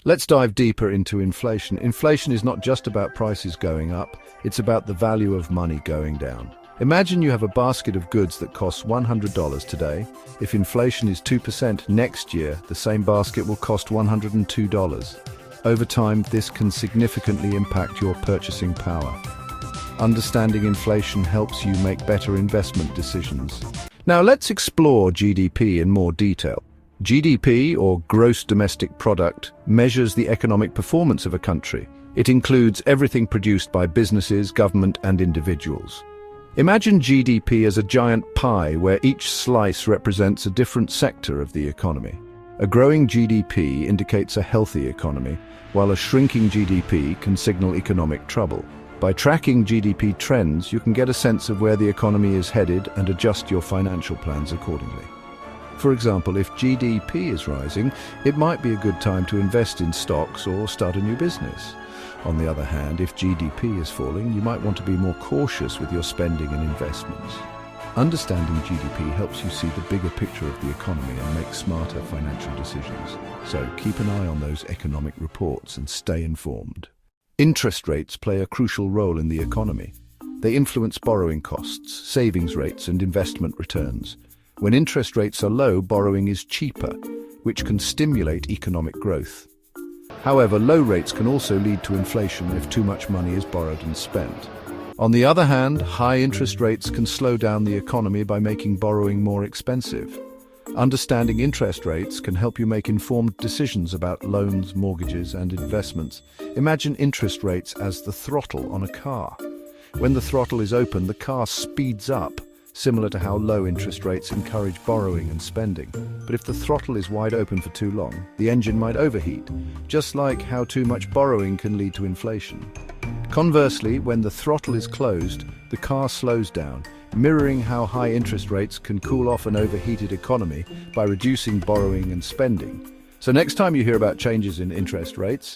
Let's dive deeper into inflation. Inflation is not just about prices going up, it's about the value of money going down. Imagine you have a basket of goods that costs $100 today. If inflation is 2% next year, the same basket will cost $102. Over time, this can significantly impact your purchasing power. Understanding inflation helps you make better investment decisions. Now let's explore GDP in more detail. GDP, or Gross Domestic Product, measures the economic performance of a country. It includes everything produced by businesses, government, and individuals. Imagine GDP as a giant pie where each slice represents a different sector of the economy. A growing GDP indicates a healthy economy, while a shrinking GDP can signal economic trouble. By tracking GDP trends, you can get a sense of where the economy is headed and adjust your financial plans accordingly. For example, if GDP is rising, it might be a good time to invest in stocks or start a new business. On the other hand, if GDP is falling, you might want to be more cautious with your spending and investments. Understanding GDP helps you see the bigger picture of the economy and make smarter financial decisions. So keep an eye on those economic reports and stay informed. Interest rates play a crucial role in the economy. They influence borrowing costs, savings rates, and investment returns. When interest rates are low, borrowing is cheaper, which can stimulate economic growth. However, low rates can also lead to inflation if too much money is borrowed and spent. On the other hand, high interest rates can slow down the economy by making borrowing more expensive. Understanding interest rates can help you make informed decisions about loans, mortgages, and investments. Imagine interest rates as the throttle on a car. When the throttle is open, the car speeds up, similar to how low interest rates encourage borrowing and spending. But if the throttle is wide open for too long, the engine might overheat, just like how too much borrowing can lead to inflation. Conversely, when the throttle is closed, the car slows down, mirroring how high interest rates can cool off an overheated economy by reducing borrowing and spending. So next time you hear about changes in interest rates,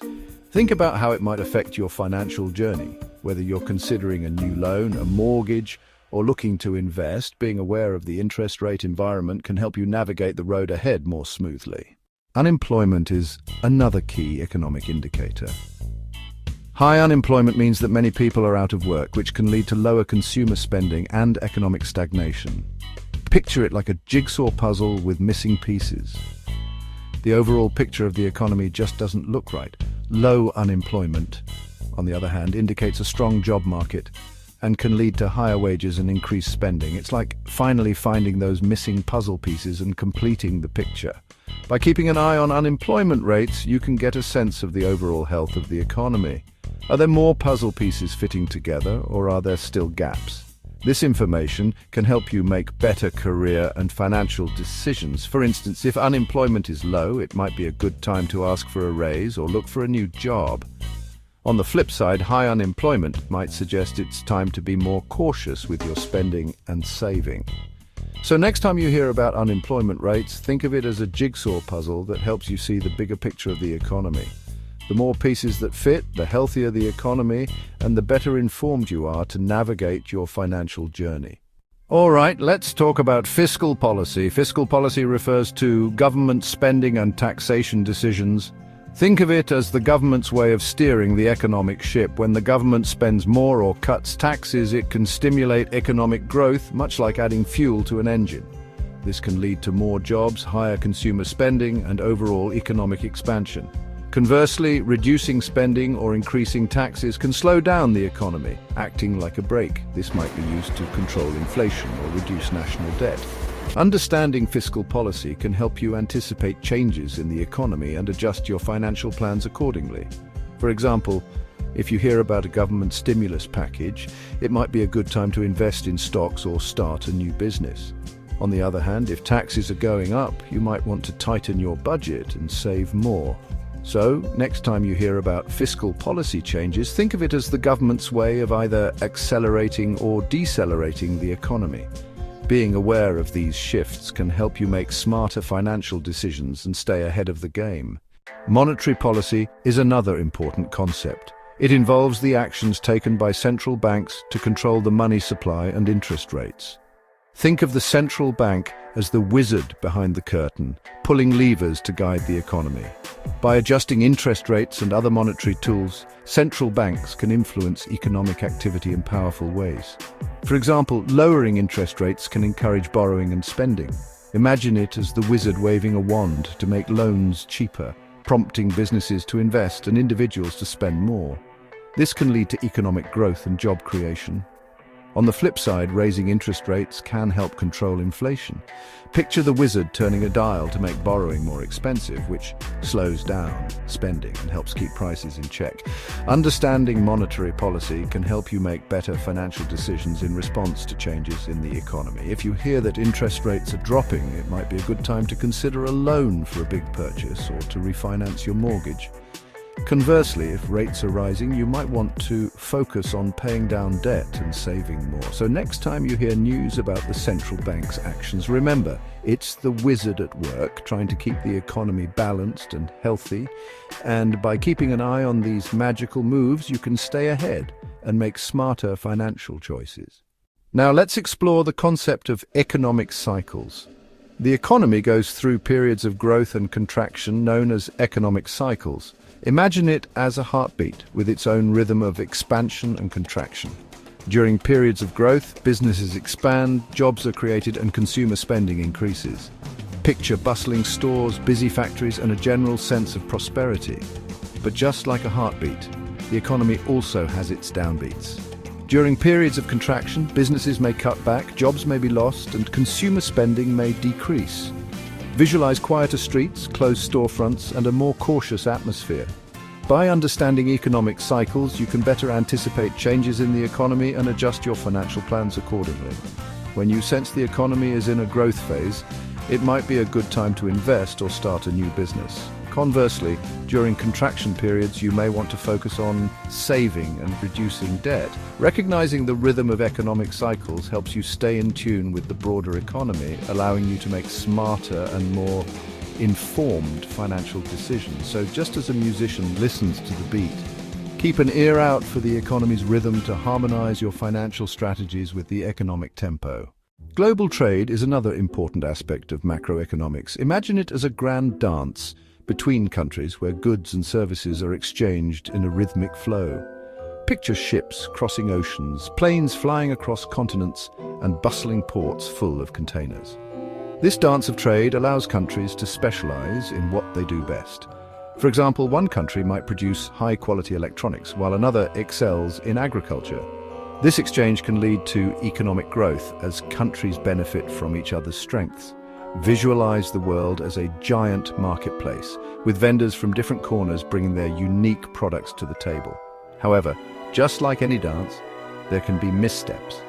think about how it might affect your financial journey. Whether you're considering a new loan, a mortgage, or looking to invest, being aware of the interest rate environment can help you navigate the road ahead more smoothly. Unemployment is another key economic indicator. High unemployment means that many people are out of work, which can lead to lower consumer spending and economic stagnation. Picture it like a jigsaw puzzle with missing pieces. The overall picture of the economy just doesn't look right. Low unemployment, on the other hand, indicates a strong job market and can lead to higher wages and increased spending. It's like finally finding those missing puzzle pieces and completing the picture. By keeping an eye on unemployment rates, you can get a sense of the overall health of the economy. Are there more puzzle pieces fitting together, or are there still gaps? This information can help you make better career and financial decisions. For instance, if unemployment is low, it might be a good time to ask for a raise or look for a new job. On the flip side, high unemployment might suggest it's time to be more cautious with your spending and saving. So next time you hear about unemployment rates, think of it as a jigsaw puzzle that helps you see the bigger picture of the economy. The more pieces that fit, the healthier the economy, and the better informed you are to navigate your financial journey. All right, let's talk about fiscal policy. Fiscal policy refers to government spending and taxation decisions. Think of it as the government's way of steering the economic ship. When the government spends more or cuts taxes, it can stimulate economic growth, much like adding fuel to an engine. This can lead to more jobs, higher consumer spending, and overall economic expansion. Conversely, reducing spending or increasing taxes can slow down the economy, acting like a brake. This might be used to control inflation or reduce national debt. Understanding fiscal policy can help you anticipate changes in the economy and adjust your financial plans accordingly. For example, if you hear about a government stimulus package, it might be a good time to invest in stocks or start a new business. On the other hand, if taxes are going up, you might want to tighten your budget and save more. So, next time you hear about fiscal policy changes, think of it as the government's way of either accelerating or decelerating the economy. Being aware of these shifts can help you make smarter financial decisions and stay ahead of the game. Monetary policy is another important concept. It involves the actions taken by central banks to control the money supply and interest rates. Think of the central bank as the wizard behind the curtain, pulling levers to guide the economy. By adjusting interest rates and other monetary tools, central banks can influence economic activity in powerful ways. For example, lowering interest rates can encourage borrowing and spending. Imagine it as the wizard waving a wand to make loans cheaper, prompting businesses to invest and individuals to spend more. This can lead to economic growth and job creation. On the flip side, raising interest rates can help control inflation. Picture the wizard turning a dial to make borrowing more expensive, which slows down spending and helps keep prices in check. Understanding monetary policy can help you make better financial decisions in response to changes in the economy. If you hear that interest rates are dropping, it might be a good time to consider a loan for a big purchase or to refinance your mortgage. Conversely, if rates are rising, you might want to focus on paying down debt and saving more. So next time you hear news about the central bank's actions, remember, it's the wizard at work trying to keep the economy balanced and healthy. And by keeping an eye on these magical moves, you can stay ahead and make smarter financial choices. Now let's explore the concept of economic cycles. The economy goes through periods of growth and contraction known as economic cycles. Imagine it as a heartbeat with its own rhythm of expansion and contraction. During periods of growth, businesses expand, jobs are created, and consumer spending increases. Picture bustling stores, busy factories, and a general sense of prosperity. But just like a heartbeat, the economy also has its downbeats. During periods of contraction, businesses may cut back, jobs may be lost, and consumer spending may decrease. Visualize quieter streets, closed storefronts, and a more cautious atmosphere. By understanding economic cycles, you can better anticipate changes in the economy and adjust your financial plans accordingly. When you sense the economy is in a growth phase, it might be a good time to invest or start a new business. Conversely, during contraction periods, you may want to focus on saving and reducing debt. Recognizing the rhythm of economic cycles helps you stay in tune with the broader economy, allowing you to make smarter and more informed financial decisions. So just as a musician listens to the beat, keep an ear out for the economy's rhythm to harmonize your financial strategies with the economic tempo. Global trade is another important aspect of macroeconomics. Imagine it as a grand dance between countries where goods and services are exchanged in a rhythmic flow. Picture ships crossing oceans, planes flying across continents, and bustling ports full of containers. This dance of trade allows countries to specialize in what they do best. For example, one country might produce high-quality electronics, while another excels in agriculture. This exchange can lead to economic growth as countries benefit from each other's strengths. Visualize the world as a giant marketplace, with vendors from different corners bringing their unique products to the table. However, just like any dance, there can be missteps.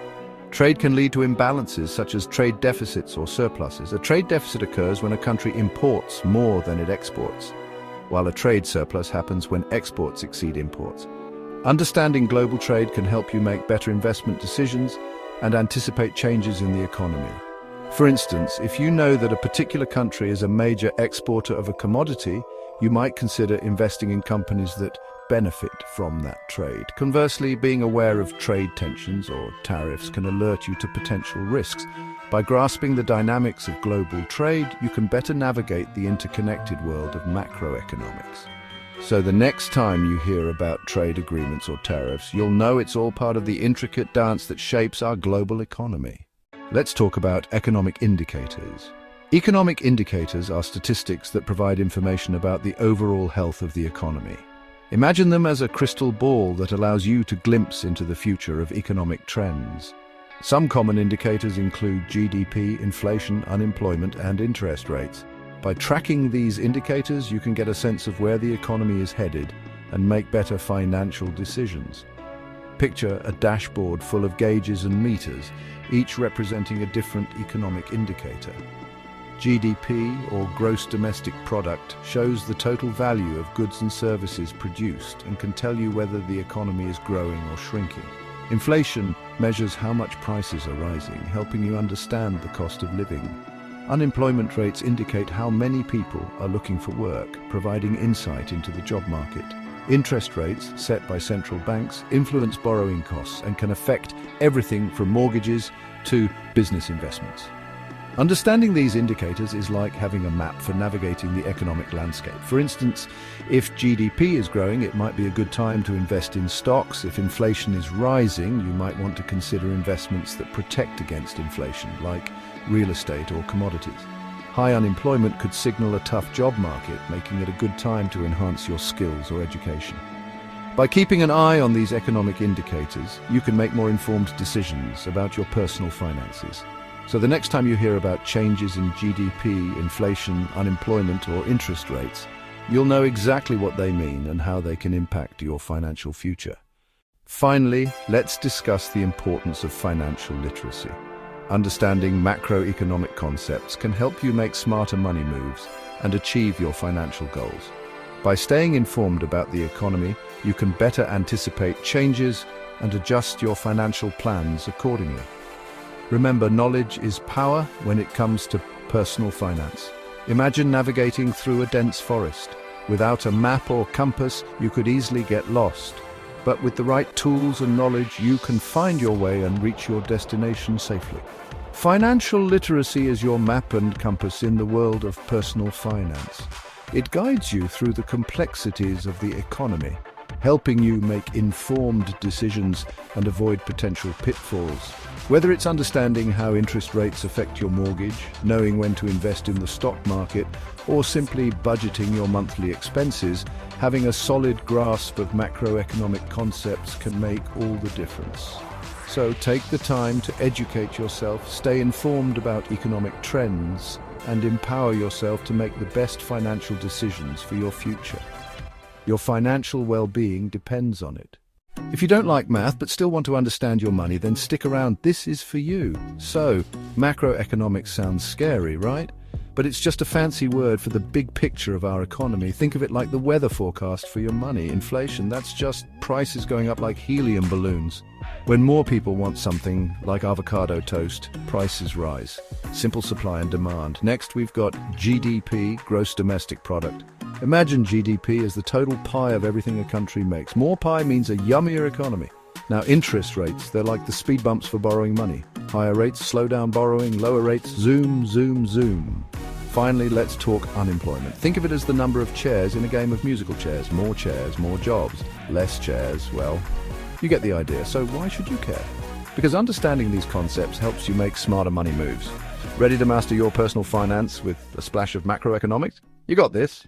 Trade can lead to imbalances such as trade deficits or surpluses. A trade deficit occurs when a country imports more than it exports, while a trade surplus happens when exports exceed imports. Understanding global trade can help you make better investment decisions and anticipate changes in the economy. For instance, if you know that a particular country is a major exporter of a commodity, you might consider investing in companies that benefit from that trade. Conversely, being aware of trade tensions or tariffs can alert you to potential risks. By grasping the dynamics of global trade, you can better navigate the interconnected world of macroeconomics. So the next time you hear about trade agreements or tariffs, you'll know it's all part of the intricate dance that shapes our global economy. Let's talk about economic indicators. Economic indicators are statistics that provide information about the overall health of the economy. Imagine them as a crystal ball that allows you to glimpse into the future of economic trends. Some common indicators include GDP, inflation, unemployment, and interest rates. By tracking these indicators, you can get a sense of where the economy is headed and make better financial decisions. Picture a dashboard full of gauges and meters, each representing a different economic indicator. GDP, or gross domestic product, shows the total value of goods and services produced and can tell you whether the economy is growing or shrinking. Inflation measures how much prices are rising, helping you understand the cost of living. Unemployment rates indicate how many people are looking for work, providing insight into the job market. Interest rates, set by central banks, influence borrowing costs and can affect everything from mortgages to business investments. Understanding these indicators is like having a map for navigating the economic landscape. For instance, if GDP is growing, it might be a good time to invest in stocks. If inflation is rising, you might want to consider investments that protect against inflation, like real estate or commodities. High unemployment could signal a tough job market, making it a good time to enhance your skills or education. By keeping an eye on these economic indicators, you can make more informed decisions about your personal finances. So the next time you hear about changes in GDP, inflation, unemployment, or interest rates, you'll know exactly what they mean and how they can impact your financial future. Finally, let's discuss the importance of financial literacy. Understanding macroeconomic concepts can help you make smarter money moves and achieve your financial goals. By staying informed about the economy, you can better anticipate changes and adjust your financial plans accordingly. Remember, knowledge is power when it comes to personal finance. Imagine navigating through a dense forest. Without a map or compass, you could easily get lost. But with the right tools and knowledge, you can find your way and reach your destination safely. Financial literacy is your map and compass in the world of personal finance. It guides you through the complexities of the economy, helping you make informed decisions and avoid potential pitfalls. Whether it's understanding how interest rates affect your mortgage, knowing when to invest in the stock market, or simply budgeting your monthly expenses, having a solid grasp of macroeconomic concepts can make all the difference. So take the time to educate yourself, stay informed about economic trends, and empower yourself to make the best financial decisions for your future. Your financial well-being depends on it. If you don't like math but still want to understand your money, then stick around. This is for you. So, macroeconomics sounds scary, right? But it's just a fancy word for the big picture of our economy. Think of it like the weather forecast for your money. Inflation, that's just prices going up like helium balloons. When more people want something like avocado toast, prices rise. Simple supply and demand. Next, we've got GDP, gross domestic product. Imagine GDP as the total pie of everything a country makes. More pie means a yummier economy. Now, interest rates, they're like the speed bumps for borrowing money. Higher rates slow down borrowing, lower rates zoom, zoom, zoom. Finally, let's talk unemployment. Think of it as the number of chairs in a game of musical chairs. More jobs. Less chairs, well, you get the idea. So why should you care? Because understanding these concepts helps you make smarter money moves. Ready to master your personal finance with a splash of macroeconomics? You got this.